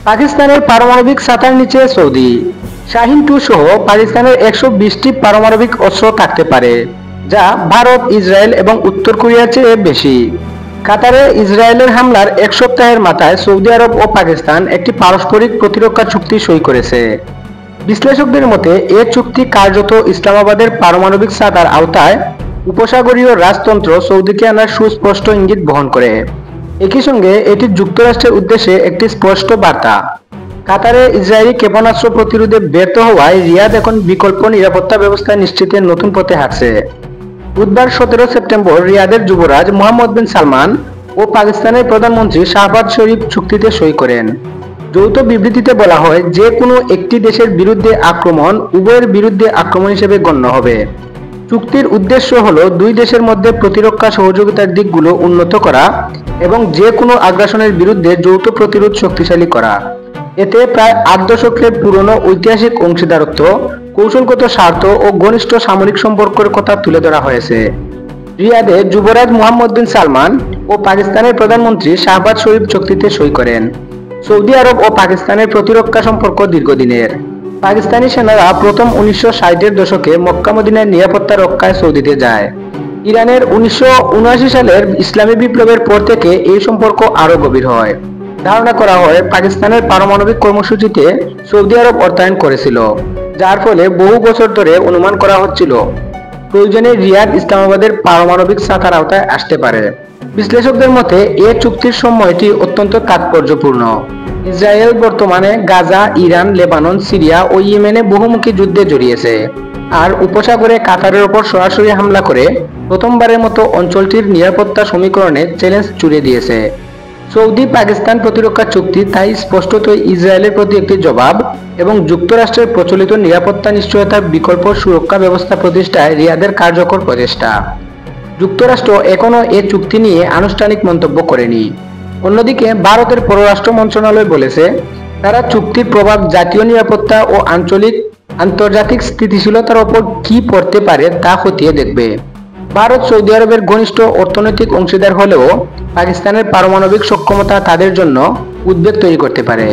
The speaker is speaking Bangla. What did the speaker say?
পাকিস্তানের পারমাণবিক ছাতার নিচে সৌদি। শাহিন 2 সহ পাকিস্তানের 120টি পারমাণবিক অস্ত্র থাকতে পারে, যা ভারত, ইসরায়েল এবং উত্তর কোরিয়ার চেয়ে বেশি। কাতারে ইসরায়েলের হামলার এক সপ্তাহের মাথায় সৌদি আরব ও পাকিস্তান একটি পারস্পরিক প্রতিরক্ষা চুক্তি সই করেছে। বিশ্লেষকদের মতে এ চুক্তি কার্যত ইসলামাবাদের পারমাণবিক ছাতার আওতায় উপসাগরীয় রাজতন্ত্র সৌদিকে আনার সুস্পষ্ট ইঙ্গিত বহন করে। একই সঙ্গে এটি যুক্তরাষ্ট্রের উদ্দেশ্যে একটি স্পষ্ট বার্তা। কাতারে ইসরায়েলি ক্ষেপণাস্ত্র প্রতিরোধে ব্যর্থ হওয়ায় রিয়াদ এখন বিকল্প নিরাপত্তা ব্যবস্থা নিশ্চিতের নতুন পথে হাঁটছে। বুধবার 17 সেপ্টেম্বর রিয়াদের যুবরাজ মোহাম্মদ বিন সালমান ও পাকিস্তানের প্রধানমন্ত্রী শাহবাজ শরীফ চুক্তিতে সই করেন। যৌথ বিবৃতিতে বলা হয়, যে কোনো একটি দেশের বিরুদ্ধে আক্রমণ উভয়ের বিরুদ্ধে আক্রমণ হিসেবে গণ্য হবে। চুক্তির উদ্দেশ্য হল দুই দেশের মধ্যে প্রতিরক্ষা সহযোগিতার দিকগুলো উন্নত করা এবং যে কোনো আগ্রাসনের বিরুদ্ধে যৌথ প্রতিরোধ শক্তিশালী করা। এতে প্রায় 8 দশকের পুরনো ঐতিহাসিক অংশীদারত্ব, কৌশলগত স্বার্থ ও ঘনিষ্ঠ সামরিক সম্পর্কের কথা তুলে ধরা হয়েছে। রিয়াদে যুবরাজ মোহাম্মদ বিন সালমান ও পাকিস্তানের প্রধানমন্ত্রী শাহবাজ শরীফ চুক্তিতে সই করেন। সৌদি আরব ও পাকিস্তানের প্রতিরক্ষা সম্পর্ক দীর্ঘদিনের। পাকিস্তানি সেনারা প্রথম 1960-এর দশকে মক্কা মদিনার নিরাপত্তা রক্ষায় সৌদিতে যায়। ইরানের 1979 সালের ইসলামী বিপ্লবের পর থেকে এই সম্পর্ক আরও গভীর হয়। ধারণা করা হয় পাকিস্তানের পারমাণবিক কর্মসূচিতে সৌদি আরব অর্থায়ন করেছিল, যার ফলে বহু বছর ধরে অনুমান করা হচ্ছিল প্রয়োজনে রিয়াদ ইসলামাবাদের পারমাণবিক ছাতার আওতায় আসতে পারে। বিশ্লেষকদের মতে এ চুক্তির সময়টি অত্যন্ত তাৎপর্যপূর্ণ। ইসরায়েল বর্তমানে গাজা, ইরান, লেবানন, সিরিয়া ও ইয়েমেনে বহুমুখী যুদ্ধে জড়িয়েছে, আর উপসাগরে কাতারের ওপর সরাসরি হামলা করে প্রথমবারের মতো অঞ্চলটির নিরাপত্তা সমীকরণে চ্যালেঞ্জ জুড়ে দিয়েছে। সৌদি পাকিস্তান প্রতিরক্ষা চুক্তি তাই স্পষ্টতই ইসরায়েলের প্রতি একটি জবাব এবং যুক্তরাষ্ট্রের প্রচলিত নিরাপত্তা নিশ্চয়তার বিকল্প সুরক্ষা ব্যবস্থা প্রতিষ্ঠায় রিয়াদের কার্যকর প্রচেষ্টা। যুক্তরাষ্ট্র এখনও এ চুক্তি নিয়ে আনুষ্ঠানিক মন্তব্য করেনি। অন্যদিকে ভারতের পররাষ্ট্র মন্ত্রণালয় বলেছে, তারা চুক্তির প্রভাব জাতীয় নিরাপত্তা ও আন্তর্জাতিক স্থিতিশীলতার ওপর কি পড়তে পারে তা খতিয়ে দেখবে। ভারত সৌদি আরবের ঘনিষ্ঠ অর্থনৈতিক অংশীদার হলেও পাকিস্তানের পারমাণবিক সক্ষমতা তাদের জন্য উদ্বেগ তৈরি করতে পারে।